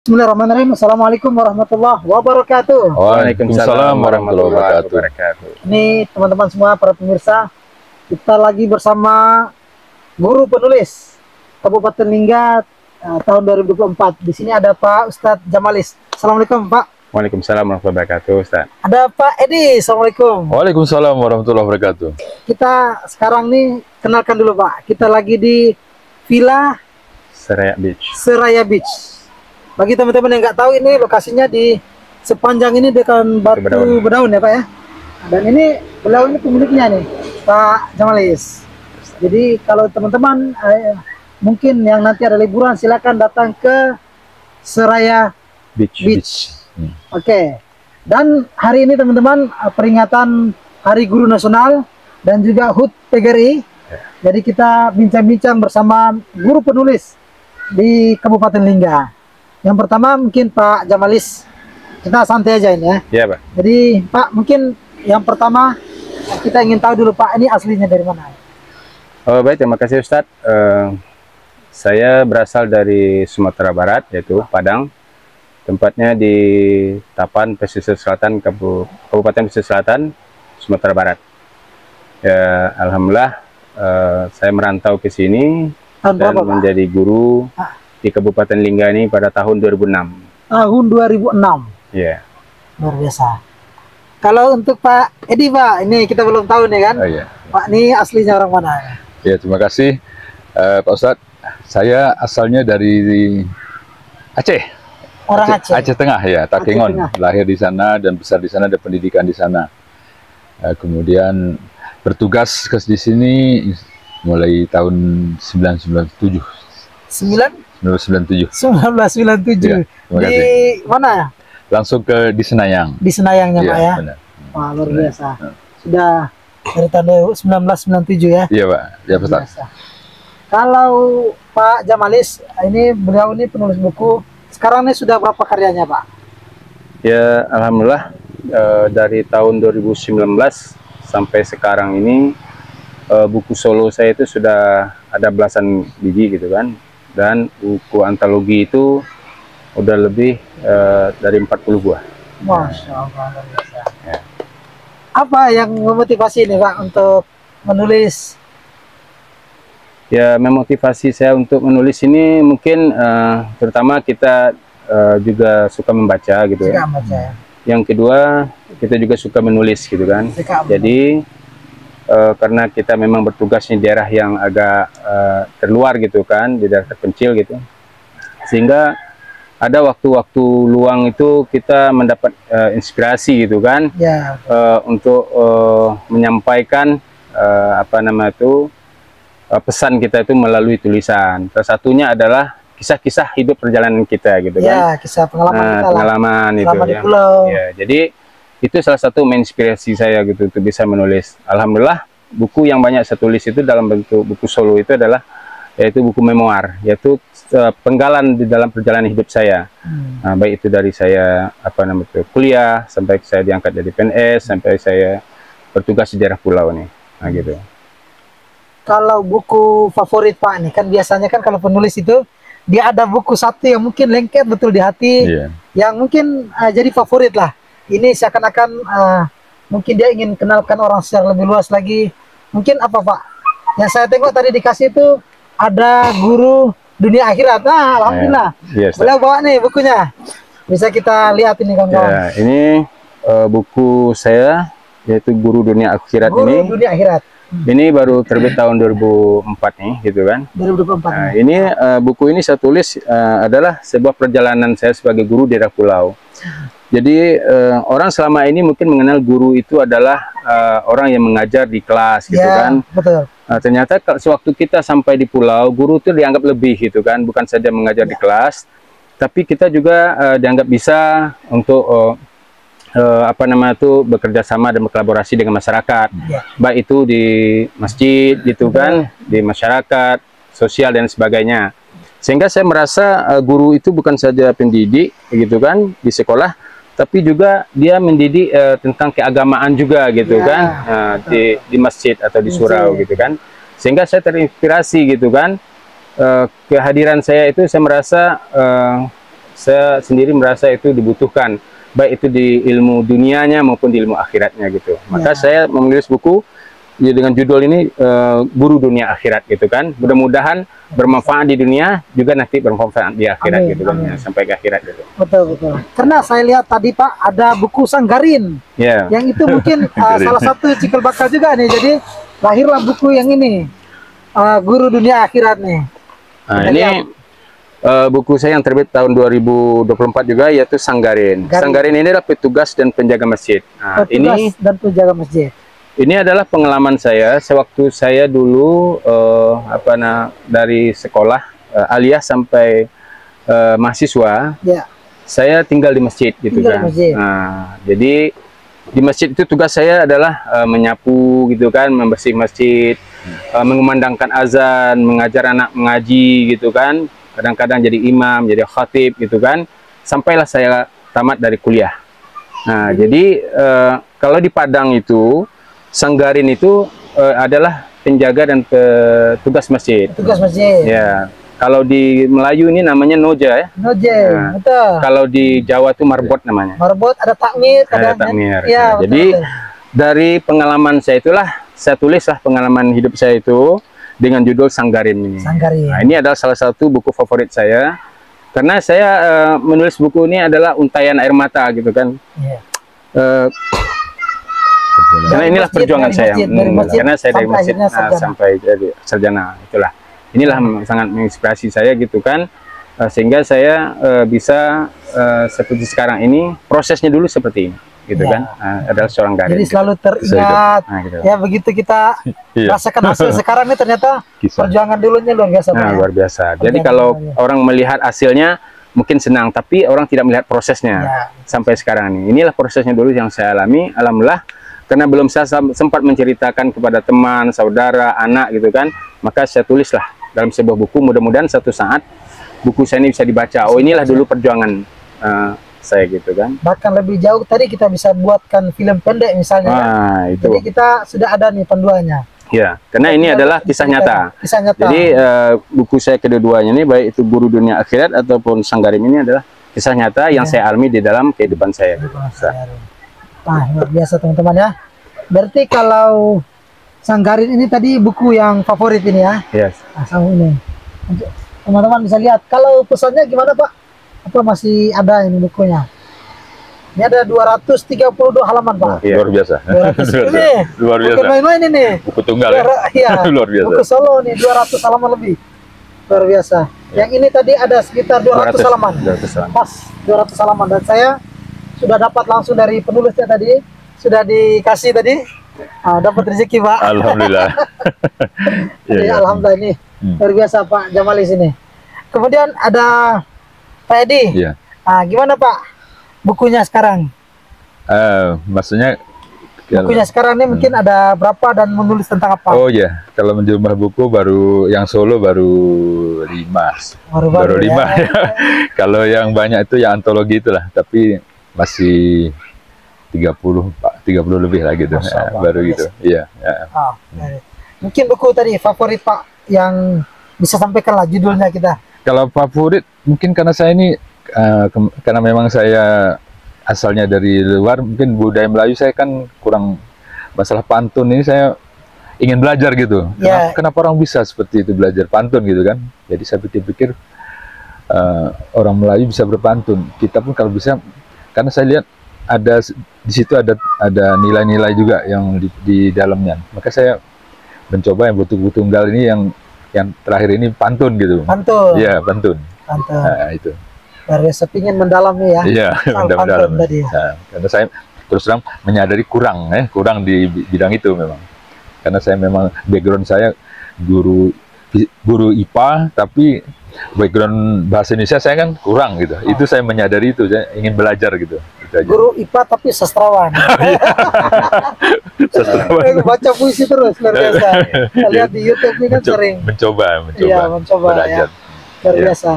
Bismillahirrahmanirrahim. Assalamualaikum warahmatullahi wabarakatuh. Waalaikumsalam warahmatullahi wabarakatuh. Ini teman-teman semua para pemirsa, kita lagi bersama guru penulis Kabupaten Lingga tahun 2024. Di sini ada Pak Ustadz Jamalis. Assalamualaikum Pak. Waalaikumsalam warahmatullahi wabarakatuh, Ustaz. Ada Pak Edi. Assalamualaikum. Waalaikumsalam warahmatullahi wabarakatuh. Kita sekarang nih kenalkan dulu Pak. Kita lagi di Villa Seraya Beach. Seraya Beach. Bagi teman-teman yang nggak tahu, ini lokasinya di sepanjang ini dengan batu berdaun ya Pak ya. Dan ini beliau ini pemiliknya nih, Pak Jamalis. Jadi kalau teman-teman mungkin yang nanti ada liburan, silakan datang ke Seraya Beach. Oke. Dan hari ini teman-teman peringatan Hari Guru Nasional dan juga HUT PGRI. Jadi kita bincang-bincang bersama guru penulis di Kabupaten Lingga. Yang pertama mungkin Pak Jamalis, kita santai aja ini ya. Iya Pak. Jadi Pak, mungkin yang pertama kita ingin tahu dulu Pak, ini aslinya dari mana? Oh baik, terima kasih Ustadz. Saya berasal dari Sumatera Barat, yaitu Padang. Tempatnya di Tapan, Pesisir Selatan, Kabupaten Pesisir Selatan, Sumatera Barat. Ya, alhamdulillah saya merantau ke sini dan menjadi guru di Kabupaten Lingga ini pada tahun 2006. Tahun 2006. Iya. Luar biasa. Kalau untuk Pak Edi Pak, ini kita belum tahu nih kan. Oh, iya. Pak, ini aslinya orang mana? Ya, terima kasih Pak Ustadz. Saya asalnya dari Aceh. Orang Aceh. Aceh Tengah ya, Takengon. Tengah. Lahir di sana dan besar di sana, ada pendidikan di sana. Kemudian bertugas di sini mulai tahun 1997. 1997. Ya, Di mana? Langsung di Senayang. Di Senayangnya Pak ya. Benar. Wah, luar biasa. Sudah dari tahun 1997 ya. Iya Pak. Ya Pak. Kalau Pak Jamalis, ini beliau ini penulis buku. Sekarang ini sudah berapa karyanya Pak? Ya, alhamdulillah dari tahun 2019 sampai sekarang ini buku solo saya itu sudah ada belasan biji gitu kan. Dan buku antologi itu udah lebih dari 40 buah. Masya Allah, luar biasa. Ya. Apa yang memotivasi ini Pak untuk menulis? Ya, memotivasi saya untuk menulis ini mungkin terutama kita juga suka membaca gitu ya. Membaca, ya. Yang kedua, kita juga suka menulis gitu kan. Jadi karena kita memang bertugas di daerah yang agak terluar gitu kan, di daerah terpencil gitu, sehingga ada waktu-waktu luang itu kita mendapat inspirasi gitu kan, ya. Untuk menyampaikan pesan kita itu melalui tulisan. Salah satunya adalah kisah-kisah hidup perjalanan kita gitu kan, kisah pengalaman kita pengalaman itu ya. Ya, jadi itu salah satu menginspirasi saya gitu untuk bisa menulis. Alhamdulillah buku yang banyak saya tulis itu dalam bentuk buku solo itu adalah yaitu buku memoir, yaitu penggalan di dalam perjalanan hidup saya. Baik itu dari saya kuliah sampai saya diangkat jadi PNS sampai saya bertugas di daerah pulau nih. Nah gitu. Kalau buku favorit Pak nih, kan biasanya kan kalau penulis itu dia ada buku satu yang mungkin lengket betul di hati, yang mungkin jadi favorit lah. Ini seakan-akan mungkin dia ingin kenalkan orang secara lebih luas lagi. Mungkin apa Pak? Yang saya tengok tadi dikasih itu ada Guru Dunia Akhirat. Nah, alhamdulillah. Beliau bawa nih bukunya. Bisa kita lihat ini kawan-kawan. Ya, ini buku saya yaitu Guru Dunia Akhirat. Guru Dunia Akhirat. Ini baru terbit tahun 2004 nih, gitu kan. 2024. Nah, ini buku ini saya tulis adalah sebuah perjalanan saya sebagai guru di daerah pulau. Jadi orang selama ini mungkin mengenal guru itu adalah orang yang mengajar di kelas gitu kan. Betul. Ternyata sewaktu kita sampai di pulau, guru itu dianggap lebih gitu kan, bukan saja mengajar di kelas, tapi kita juga dianggap bisa untuk bekerja sama dan berkolaborasi dengan masyarakat, baik itu di masjid gitu kan, di masyarakat, sosial dan sebagainya. Sehingga saya merasa guru itu bukan saja pendidik gitu kan di sekolah, tapi juga dia mendidik tentang keagamaan juga gitu kan, di masjid atau di surau gitu kan. Sehingga saya terinspirasi gitu kan, kehadiran saya itu saya merasa saya sendiri merasa itu dibutuhkan, baik itu di ilmu dunianya maupun di ilmu akhiratnya gitu. Maka saya menulis buku ya dengan judul ini Guru Dunia Akhirat gitu kan. Mudah-mudahan bermanfaat di dunia juga nanti bermanfaat di akhirat. Amin, gitu kan, ya, sampai ke akhirat gitu. Betul. Karena saya lihat tadi Pak ada buku Sanggarin, yang itu mungkin salah satu cikal bakal juga nih. Jadi lahirlah buku yang ini, Guru Dunia Akhirat nih. Nah, ini buku saya yang terbit tahun 2024 juga, yaitu Sanggarin. Sanggarin ini adalah petugas dan penjaga masjid. Nah, petugas dan penjaga masjid. Ini adalah pengalaman saya sewaktu saya dulu dari sekolah aliyah sampai mahasiswa. Saya tinggal di masjid gitu kan. Nah, jadi di masjid itu tugas saya adalah menyapu gitu kan, membersih masjid, mengumandangkan azan, mengajar anak mengaji gitu kan. Kadang-kadang jadi imam, jadi khatib gitu kan. Sampailah saya tamat dari kuliah. Nah, jadi kalau di Padang itu Sanggarin itu adalah penjaga dan petugas masjid. Petugas masjid. Ya. Kalau di Melayu ini namanya noja ya. Noja. Nah, betul. Kalau di Jawa itu marbot namanya. Marbot, ada takmir, ada takmir. Ya, nah, jadi dari pengalaman saya itulah saya tulislah pengalaman hidup saya itu dengan judul Sanggarin ini. Sanggarin. Nah, ini adalah salah satu buku favorit saya. Karena saya menulis buku ini adalah untayan air mata gitu kan. Karena inilah perjuangan saya, karena saya dari masjid sampai jadi sarjana, itulah. Inilah sangat menginspirasi saya gitu kan, sehingga saya bisa seperti sekarang ini, prosesnya dulu seperti ini, gitu kan, adalah seorang garis. Jadi selalu teringat, gitu. Ya begitu kita rasakan hasil sekarang ini ternyata perjuangan dulunya luar biasa. Luar biasa. Jadi kalau orang melihat hasilnya mungkin senang, tapi orang tidak melihat prosesnya sampai sekarang ini. Inilah prosesnya dulu yang saya alami, alhamdulillah. Karena belum saya sempat menceritakan kepada teman, saudara, anak gitu kan, maka saya tulislah dalam sebuah buku. Mudah-mudahan satu saat buku saya ini bisa dibaca. Oh, inilah dulu perjuangan saya gitu kan. Bahkan lebih jauh tadi kita bisa buatkan film pendek misalnya. Itu. Jadi kita sudah ada nih panduannya. Ya, karena ini adalah kisah nyata. Kisah nyata. Jadi buku saya kedua-duanya ini, baik itu Guru Dunia Akhirat ataupun Sanggarin, ini adalah kisah nyata yang saya alami di dalam kehidupan saya. Luar biasa teman-teman ya. Berarti kalau Sanggarin ini tadi buku yang favorit ini ya. Sama ini. Teman-teman bisa lihat. Kalau pesannya gimana Pak? Apa masih ada ini bukunya? Ini ada 232 halaman Pak. Luar biasa. 200 ini. Luar biasa. Buku main-main ini. Buku tunggal ya. Luar biasa. Buku solo nih 200 halaman lebih. Luar biasa. Yang ini tadi ada sekitar 200 halaman. 200 halaman. Pas 200 halaman, dan saya sudah dapat langsung dari penulisnya tadi, sudah dikasih tadi, dapat rezeki Pak. Alhamdulillah. Jadi alhamdulillah ini luar biasa Pak Jamalis ini. Kemudian ada Pak Edi. Gimana Pak bukunya sekarang? Maksudnya bukunya sekarang ini mungkin ada berapa dan menulis tentang apa? Oh ya, kalau menjumlah buku baru yang solo baru 5. Baru 5 ya. Kalau yang banyak itu ya antologi itulah, tapi masih 30 lebih lah gitu. Baru gitu. Iya. Mungkin buku tadi favorit Pak yang bisa sampaikan lah judulnya kita. Kalau favorit mungkin karena saya ini karena memang saya asalnya dari luar, mungkin budaya Melayu saya kan kurang, masalah pantun ini saya ingin belajar gitu. Kenapa orang bisa seperti itu belajar pantun gitu kan? Jadi saya pikir-pikir orang Melayu bisa berpantun, kita pun kalau bisa. Karena saya lihat ada di situ ada nilai-nilai juga yang di dalamnya. Maka saya mencoba yang buku tunggal ini yang terakhir ini pantun gitu. Pantun. Iya, pantun. Nah, itu. Dari sepingin mendalami ya. Iya, mendalam. Karena saya terus terang menyadari kurang di bidang itu memang. Karena saya memang background saya guru IPA, tapi background bahasa Indonesia saya kan kurang gitu. Itu saya menyadari itu, saya ingin belajar gitu. Itu aja. Guru IPA tapi sastrawan. Sastrawan. Baca puisi terus luar biasa. Lihat di YouTube ini kan sering. Mencoba belajar. Luar biasa.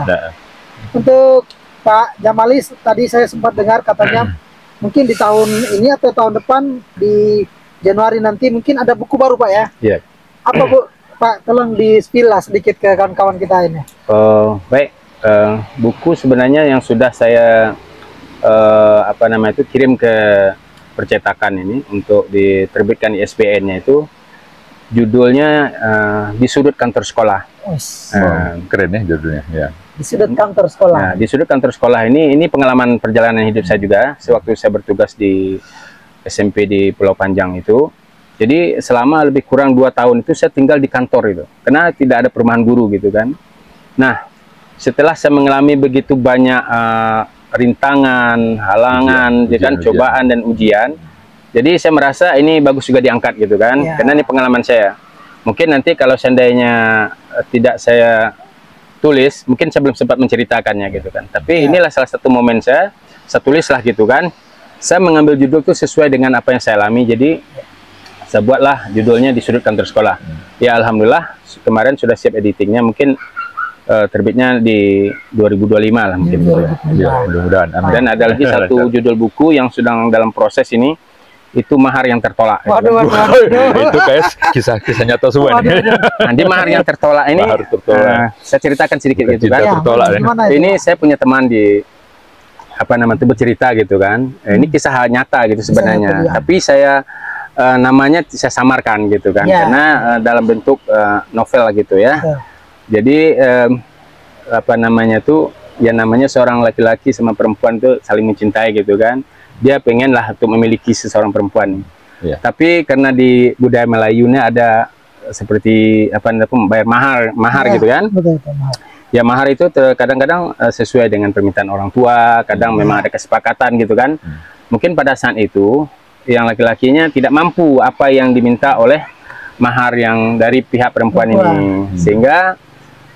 Untuk Pak Jamalis tadi saya sempat dengar katanya mungkin di tahun ini atau tahun depan di Januari nanti mungkin ada buku baru Pak ya. Iya. Apa Bu? Pak, tolong di-spill lah sedikit ke kawan-kawan kita ini. Baik, buku sebenarnya yang sudah saya kirim ke percetakan ini untuk diterbitkan ISBN-nya itu judulnya Di Sudut Kantor Sekolah. Keren ya judulnya. Ya. Di Sudut Kantor Sekolah. Nah, di Sudut Kantor Sekolah ini pengalaman perjalanan hidup saya juga sewaktu saya bertugas di SMP di Pulau Panjang itu. Jadi selama lebih kurang 2 tahun itu saya tinggal di kantor itu, karena tidak ada perumahan guru gitu kan. Nah, setelah saya mengalami begitu banyak rintangan, halangan, cobaan dan ujian, jadi saya merasa ini bagus juga diangkat gitu kan, karena ini pengalaman saya. Mungkin nanti kalau seandainya tidak saya tulis, mungkin saya belum sempat menceritakannya gitu kan. Tapi inilah salah satu momen saya tulislah gitu kan. Saya mengambil judul itu sesuai dengan apa yang saya alami, jadi saya buatlah judulnya Di Sudut Kantor Sekolah. Ya alhamdulillah kemarin sudah siap editingnya, mungkin terbitnya di 2025 lah mungkin. Ya, mudah-mudahan. Dan ada lagi satu judul buku yang sedang dalam proses ini, itu Mahar yang Tertolak. Waduh. Itu kayak kisah nyata semua nih. Nah, di Mahar yang Tertolak ini saya ceritakan sedikit gitu kan. Ini saya punya teman di bercerita gitu kan. Ini kisah nyata gitu sebenarnya. Tapi saya namanya saya samarkan gitu kan, karena dalam bentuk novel gitu ya. Jadi namanya seorang laki-laki sama perempuan tuh saling mencintai gitu kan. Dia pengen lah untuk memiliki seseorang perempuan. Tapi karena di budaya Melayunya ada seperti bayar mahar gitu kan. Ya mahar itu kadang-kadang sesuai dengan permintaan orang tua, kadang memang ada kesepakatan gitu kan. Mungkin pada saat itu yang laki-lakinya tidak mampu apa yang diminta oleh mahar yang dari pihak perempuan ini, sehingga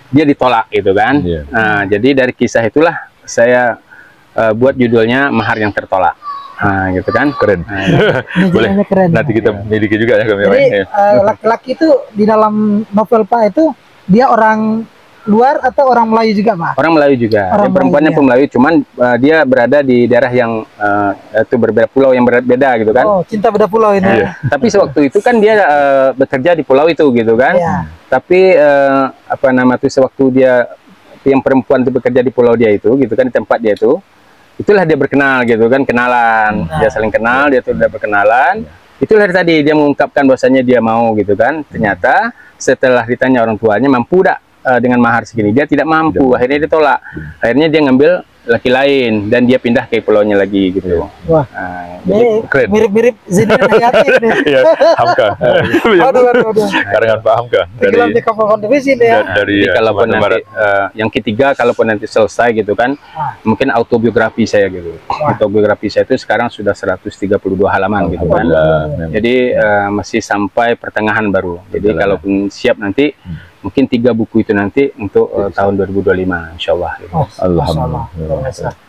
dia ditolak gitu kan. Nah, jadi dari kisah itulah saya buat judulnya Mahar yang Tertolak. Nah, gitu kan. Keren. Boleh. Keren. Nanti kita miliki juga ya. Jadi laki-laki itu di dalam novel Pak itu dia orang luar atau orang Melayu juga, Pak? Orang Melayu juga. Dia perempuannya pun Melayu, cuman dia berada di daerah yang itu berbeda pulau yang berbeda gitu kan. Oh, cinta beda pulau ini. Tapi sewaktu itu kan dia bekerja di pulau itu gitu kan. Tapi sewaktu dia yang perempuan itu bekerja di pulau dia itu gitu kan, di tempat dia itu, itulah dia berkenal gitu kan, kenalan. Dia saling kenal, dia tuh udah berkenalan. Itulah tadi dia mengungkapkan bahwasanya dia mau gitu kan. Ternyata setelah ditanya orang tuanya mampu tidak dengan mahar segini, dia tidak mampu. Akhirnya dia tolak. Akhirnya dia ngambil laki lain dan dia pindah ke pulaunya lagi gitu. Wah, keren. Mirip-mirip Zidane Hayati nih. Ya, Hamka. Aduh. Karangan Pak Hamka. Dari kapal divisi nih ya. Jadi kalaupun nanti yang ketiga, kalaupun nanti selesai gitu kan, mungkin autobiografi saya gitu. Autobiografi saya itu sekarang sudah 132 halaman gitu kan. Jadi masih sampai pertengahan baru. Jadi kalaupun siap nanti mungkin 3 buku itu nanti untuk tahun 2025 insyaallah gitu. Alhamdulillah.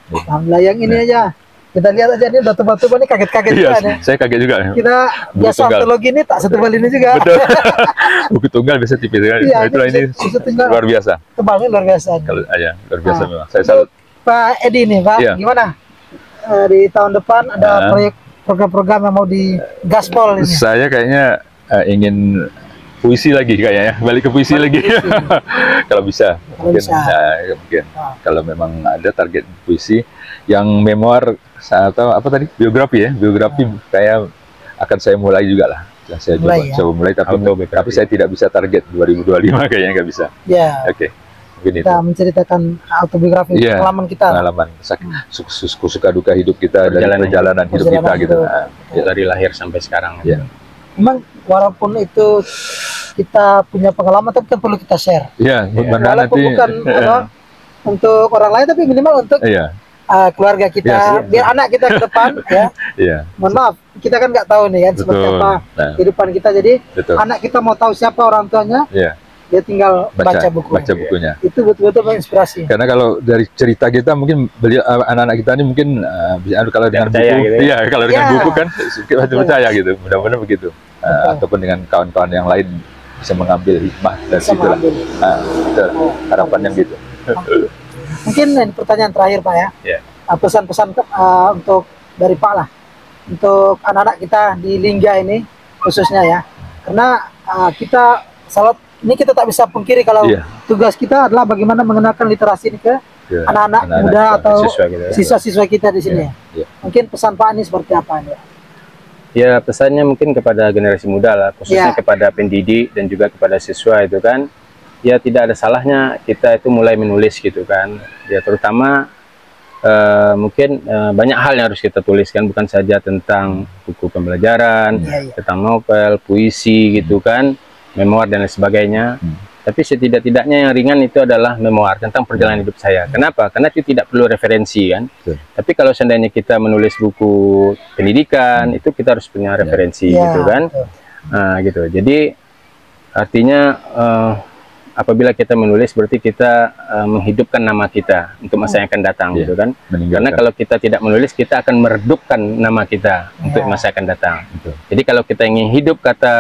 Alhamdulillah, yang ini aja kita lihat aja, ini udah tebal-tebal nih, kaget-kaget juga nih. Saya kaget juga. Kita biasa antologi ini tak setebal ini juga. Betul. Buku tunggal biasa tipis kan. Itulah ini luar biasa. Tebalnya luar biasa. Kalau luar biasa memang. Saya salut. Pak Edi nih, Pak, gimana? Di tahun depan ada proyek program-program yang mau digaspol ini. Saya kayaknya ingin puisi lagi kayaknya, balik ke puisi lagi. Kalau bisa, mungkin. Kalau memang ada target puisi yang memoir atau apa tadi, biografi ya, kayak akan saya mulai juga lah. Saya coba mulai, tapi saya tidak bisa target 2025 kayaknya nggak bisa. Oke. Kita menceritakan autobiografi pengalaman kita, suka duka hidup kita, perjalanan hidup kita gitu. Dari lahir sampai sekarang. Memang walaupun itu kita punya pengalaman, tapi kan perlu kita share. Walaupun bukan untuk orang lain, tapi minimal untuk keluarga kita, biar anak kita ke depan ya. Mohon maaf, kita kan nggak tahu nih kan seperti apa kehidupan kita. Jadi anak kita mau tahu siapa orang tuanya, dia tinggal baca bukunya. Itu betul-betul menginspirasi. Karena kalau dari cerita kita mungkin anak-anak kita ini mungkin kalau dengan buku, gitu kalau dengan buku kan pasti percaya gitu. Mudah-mudahan begitu. Ataupun dengan kawan-kawan yang lain bisa mengambil hikmah dari situ lah. Harapannya gitu. Mungkin pertanyaan terakhir Pak ya. Pesan-pesan untuk dari Pak lah, untuk anak-anak kita di Lingga ini khususnya ya. Karena kita ini kita tak bisa pungkiri kalau Iya. tugas kita adalah bagaimana mengenalkan literasi ini ke Ya, anak-anak anak-anak muda atau siswa gitu ya. siswa-siswa kita di sini. Iya. Mungkin pesan Pak Anies seperti apa nih? Ya, pesannya mungkin kepada generasi muda lah, khususnya Ya. kepada pendidik dan juga kepada siswa itu kan. Ya, tidak ada salahnya kita itu mulai menulis gitu kan. Ya, terutama mungkin banyak hal yang harus kita tuliskan, bukan saja tentang buku pembelajaran, Iya, iya. tentang novel, puisi gitu kan, memoir dan lain sebagainya. Tapi setidak-tidaknya yang ringan itu adalah memoir tentang perjalanan hidup saya. Kenapa? Karena itu tidak perlu referensi kan. Betul. Tapi kalau seandainya kita menulis buku pendidikan, itu kita harus punya referensi Iya, gitu kan. betul. Nah, gitu. Jadi artinya apabila kita menulis berarti kita menghidupkan nama kita untuk masa yang akan datang Iya. gitu kan. Meninggalkan. Karena kalau kita tidak menulis, kita akan meredupkan nama kita untuk Iya. masa yang akan datang. Betul. Jadi kalau kita ingin hidup kata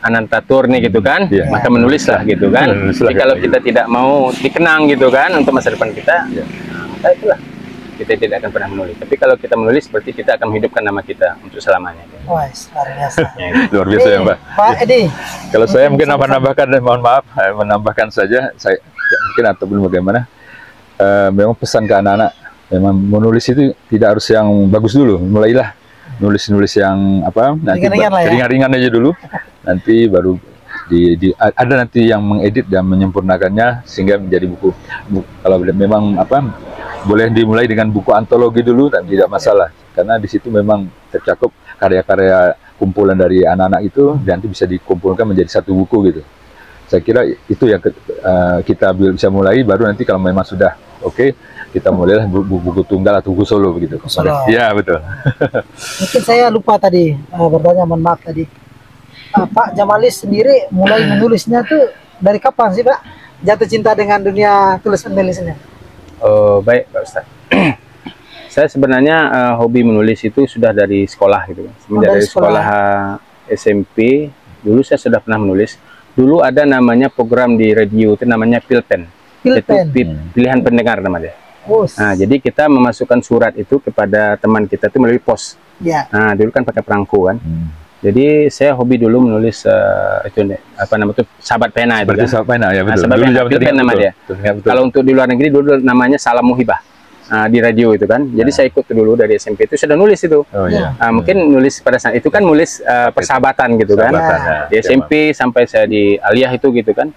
Anantatur nih gitu kan, Iya. maka menulislah gitu kan. Menulislah, Jadi kalau gitu. kita tidak mau dikenang gitu kan untuk masa depan kita, Iya. maka itulah kita tidak akan pernah menulis. Tapi kalau kita menulis berarti kita akan menghidupkan nama kita untuk selamanya. Wah, luar biasa. Ya, gitu. Luar biasa ya, Nih, Pak. Pak Edi. Kalau saya mungkin menambahkan, mohon maaf, menambahkan saja, saya mungkin ataupun bagaimana, memang pesan ke anak-anak, memang menulis itu tidak harus yang bagus dulu, mulailah nulis-nulis yang apa, nanti Ringan-ringan lah ya. ringan-ringan aja dulu, nanti baru ada nanti yang mengedit dan menyempurnakannya sehingga menjadi buku. Kalau memang apa, boleh dimulai dengan buku antologi dulu dan tidak masalah, karena di situ memang tercakup karya-karya kumpulan dari anak-anak itu, nanti bisa dikumpulkan menjadi satu buku gitu. Saya kira itu yang kita bisa mulai, baru nanti kalau memang sudah oke, kita mulailah buku tunggal atau buku solo begitu. Buku solo. Iya, betul. Mungkin saya lupa tadi bertanya, mohon maaf tadi. Pak Jamalis sendiri mulai menulisnya tuh dari kapan sih Pak? Jatuh cinta dengan dunia tulis menulisnya? Oh, baik Pak Ustaz. Saya sebenarnya hobi menulis itu sudah dari sekolah gitu. Semenjak dari dari sekolah SMP, dulu saya sudah pernah menulis. Dulu ada namanya program di radio itu namanya Pilpen. Itu Pilpen. pilihan pendengar namanya. Oh, Nah, jadi kita memasukkan surat itu kepada teman kita itu melalui pos. ya. Nah, dulu kan pakai perangko kan. Jadi saya hobi dulu menulis itu apa namanya tuh sahabat pena itu Seperti kan. sampai ya Nah, betul. sahabat Dulu pena, zaman Pilpen teringat nama betul. dia. Teringat betul. Kalau untuk di luar negeri dulu namanya Salam Muhibah. Di radio itu kan. Jadi saya ikut dulu dari SMP itu sudah nulis itu. Oh iya. Mungkin nulis pada saat itu kan nulis persahabatan gitu kan. Persahabatan, ya. Di SMP sampai saya di aliyah itu gitu kan.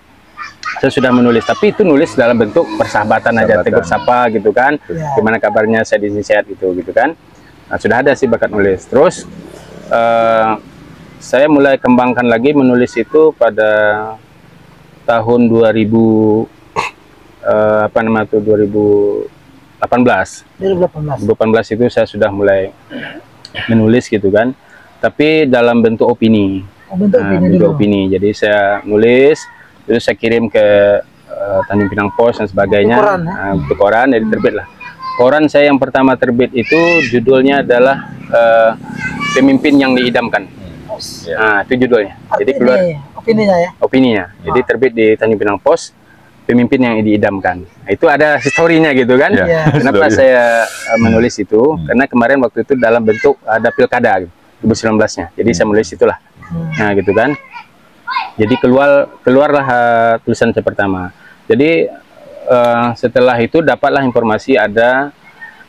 Saya sudah menulis, tapi itu nulis dalam bentuk persahabatan aja, Persahabatan. tegur sapa gitu kan. Ya. Gimana kabarnya, saya di sini sehat gitu kan. Nah, sudah ada sih bakat nulis. Terus saya mulai kembangkan lagi menulis itu pada tahun 2000 apa nama itu 2018. 2018. Itu saya sudah mulai menulis gitu kan. Tapi dalam bentuk opini. Oh, bentuk opini Bentuk dulu. opini. Jadi saya nulis, terus saya kirim ke Tanjung Pinang Post dan sebagainya. Koran, ya? Untuk koran, jadi terbit lah. Koran saya yang pertama terbit itu judulnya adalah Pemimpin yang Diidamkan. Nah, itu judulnya. Jadi keluar opininya ya. opininya. Jadi terbit di Tanjung Pinang Post, Pemimpin yang Diidamkan. Nah, itu ada historinya gitu kan. Ya, Kenapa story. saya menulis itu? Karena kemarin waktu itu dalam bentuk ada pilkada gitu, 2019-nya. Jadi saya menulis itulah. Nah, gitu kan. Jadi keluarlah tulisan saya pertama. Jadi setelah itu dapatlah informasi ada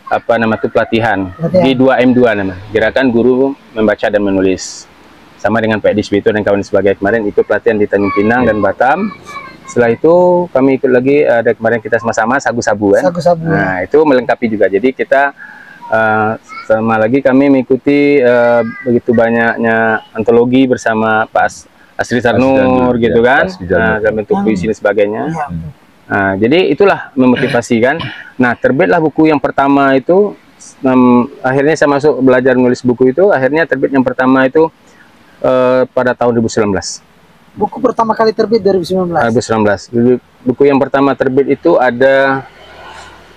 apa nama itu pelatihan di 2M2 namanya, Gerakan Guru Membaca dan Menulis. Sama dengan Pak Edi Swito dan kawan sebagainya, kemarin ikut pelatihan di Tanjung Pinang dan Batam. Setelah itu kami ikut lagi, ada kemarin kita sama-sama sagu-sabu kan. Sagu-sabu. Nah, itu melengkapi juga. Jadi kita sama lagi kami mengikuti begitu banyaknya antologi bersama Pak Asri Sarnur gitu kan. Dalam bentuk puisi dan sebagainya. Iya. Nah, jadi itulah memotivasi kan. Nah, terbitlah buku yang pertama itu. Akhirnya saya masuk belajar menulis buku itu. Akhirnya terbit yang pertama itu pada tahun 2019. Buku pertama kali terbit 2019. 2019. Buku yang pertama terbit itu ada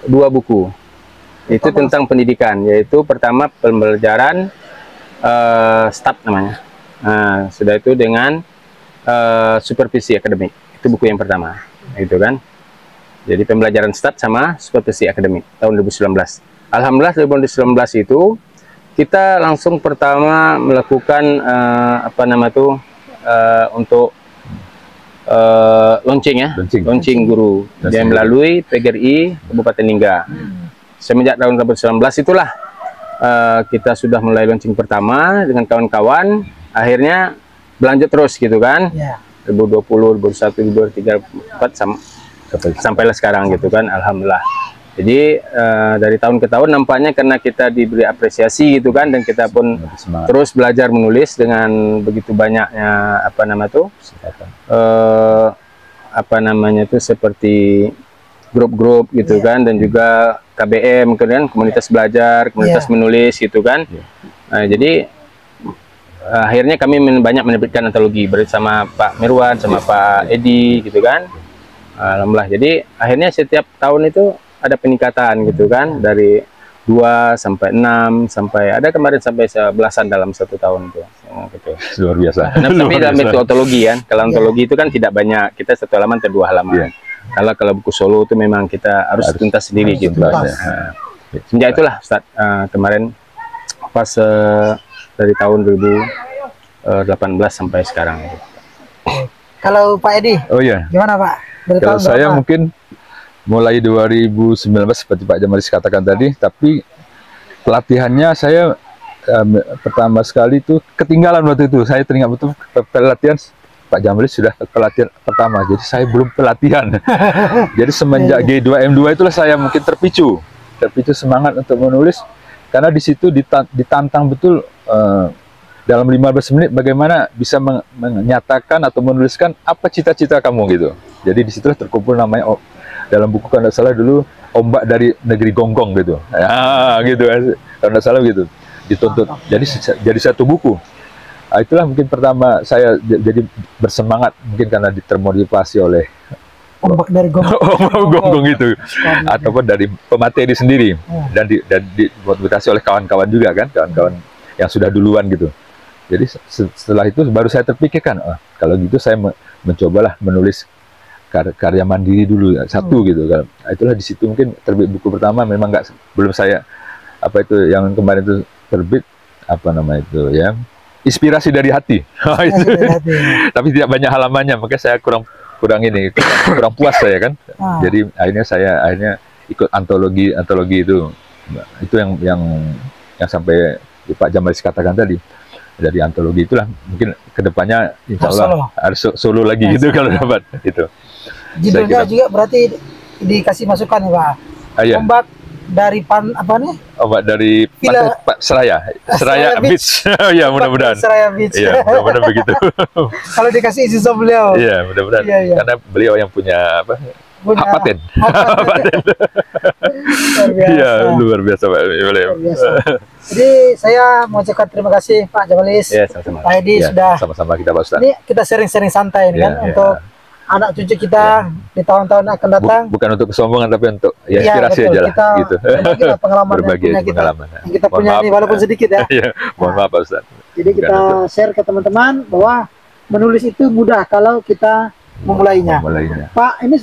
2 buku. Itu tentang pendidikan, yaitu pertama pembelajaran STAP namanya. Nah, sudah itu dengan supervisi akademik. Itu buku yang pertama, itu kan. Jadi pembelajaran STAP sama supervisi akademik tahun 2019. Alhamdulillah 2019 itu kita langsung pertama melakukan apa nama itu untuk launching ya, Launching. launching guru Launching yang guru. melalui PGRI Kabupaten Lingga. Semenjak tahun 2019 itulah kita sudah mulai launching pertama dengan kawan-kawan, akhirnya berlanjut terus gitu kan. Ya. 2020, 2021, 2023, 2024 sampailah sekarang gitu kan, alhamdulillah. Jadi dari tahun ke tahun nampaknya karena kita diberi apresiasi gitu kan, dan kita pun Semangat. terus belajar menulis dengan begitu banyaknya apa namanya tuh seperti grup-grup gitu kan, dan juga KBM kemudian komunitas belajar, komunitas menulis gitu kan. Nah, jadi akhirnya kami banyak menerbitkan antologi bersama Pak Mirwan sama Pak Edi gitu kan. Alhamdulillah. Jadi akhirnya setiap tahun itu ada peningkatan gitu kan, dari 2 sampai 6 sampai ada kemarin sampai 11-an dalam 1 tahun itu. Gitu. Luar biasa. Nah, tapi dalam biasa. bentuk antologi kan. Kalau antologi itu kan tidak banyak, kita 1 halaman atau 2 halaman. Kalau buku solo itu memang kita harus tuntas sendiri harus gitu. tuntas. Semenjak itulah Ustaz, kemarin pas dari tahun 2018 sampai sekarang. Kalau Pak Edi, Oh iya. gimana Pak? Dari Kalau tahun saya berapa? mungkin mulai 2019 seperti Pak Jamalis katakan tadi, tapi pelatihannya saya pertama sekali itu ketinggalan waktu itu. Saya teringat betul pelatihan Pak Jamalis sudah pelatihan pertama, jadi saya belum pelatihan. Jadi semenjak G2 M2 itulah saya mungkin terpicu semangat untuk menulis, karena di situ ditantang betul dalam 15 menit bagaimana bisa menyatakan atau menuliskan apa cita-cita kamu gitu. Jadi disitulah terkumpul namanya dalam buku kalau tidak salah dulu Ombak dari Negeri Gonggong gitu. Ya, gitu kalau tidak salah gitu. Dituntut. Jadi satu buku. Nah, itulah mungkin pertama saya jadi bersemangat, mungkin karena termotivasi oleh Ombak dari Gonggong itu, ataupun dari pemateri sendiri, dan dimotivasi oleh kawan-kawan juga kan, kawan-kawan yang sudah duluan gitu. Jadi setelah itu baru saya terpikirkan, kalau gitu saya mencobalah menulis karya mandiri dulu satu gitu kan. Itulah di situ mungkin terbit buku pertama, memang belum saya yang kemarin itu terbit itu ya, Inspirasi dari Hati. Tapi tidak banyak halamannya, makanya saya kurang puas saya kan. Jadi akhirnya ikut antologi itu yang sampai Pak Jamalis katakan tadi. Dari antologi itulah mungkin kedepannya insya Allah harus solo lagi gitu kalau dapat itu. Judulnya juga berarti dikasih masukan ya Pak. Iya. Ombak dari Ombak dari Pak Seraya Beach. Ya mudah-mudahan. Seraya Beach. Iya, mudah-mudahan begitu. Kalau dikasih izin sama beliau. Iya, mudah-mudahan. Iya. Karena beliau yang punya hak paten. Luar biasa Pak. Luar biasa. Jadi saya mau ucapkan terima kasih Pak Jamalis, sama-sama. Pak Edi sudah. Sama-sama kita Pak Ustaz. Ini kita sharing-sharing santai ini kan untuk anak cucu kita di tahun-tahun akan datang. Bukan untuk kesombongan, tapi untuk inspirasi aja lah kita gitu. Pengalaman yang kita punya ini walaupun sedikit ya. Mohon maaf Pak Ustaz. Jadi kita share ke teman-teman bahwa menulis itu mudah kalau kita memulainya. Pak, ini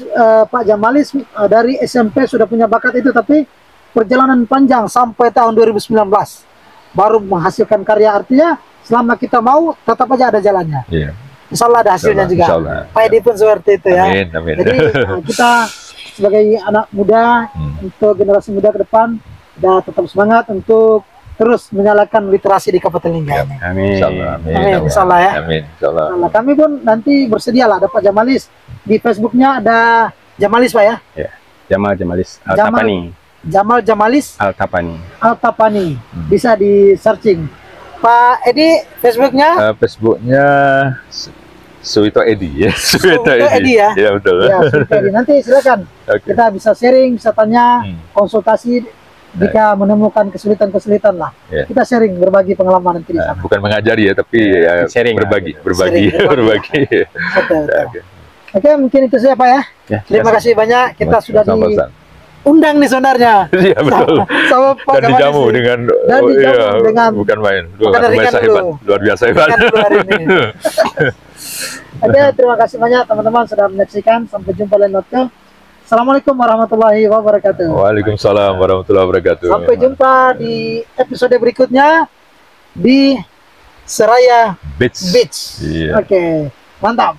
Pak Jamalis dari SMP sudah punya bakat itu, tapi perjalanan panjang sampai tahun 2019 baru menghasilkan karya. Artinya selama kita mau tetap aja ada jalannya. Insya Allah ada hasilnya juga. Pak Edi pun seperti itu ya. Amin. Jadi kita sebagai anak muda untuk generasi muda ke depan tetap semangat untuk terus menyalakan literasi di Kabupaten Lingga ini. Amin. Insya Allah ya. Amin. Nah, kami pun nanti bersedia lah ada Pak Jamalis. Di Facebooknya ada Jamalis Pak ya? Ya. Jamalis Altapani. Jamal Jamalis Altapani. Bisa di searching. Pak Edi Facebooknya? Facebooknya Suwito Edi ya. Suwito Edi ya. Ya betul. Ya, Suwito Edi. Nanti silakan. Kita bisa sharing, bisa tanya, konsultasi jika menemukan kesulitan lah. Kita sharing, berbagi pengalaman nanti di sana. Bukan mengajari ya, tapi sharing, berbagi. Oke, mungkin itu saja Pak ya. Terima kasih banyak. Kita sudah diundang nih sebenarnya. Iya betul. Sama Pak Dan dijamu dengan bukan main. Luar biasa hebat. Oke, terima kasih banyak teman-teman sudah menyaksikan. Sampai jumpa lain waktu. Assalamualaikum warahmatullahi wabarakatuh. Waalaikumsalam warahmatullahi wabarakatuh. Sampai jumpa di episode berikutnya di Seraya Beach. Iya. Oke, mantap.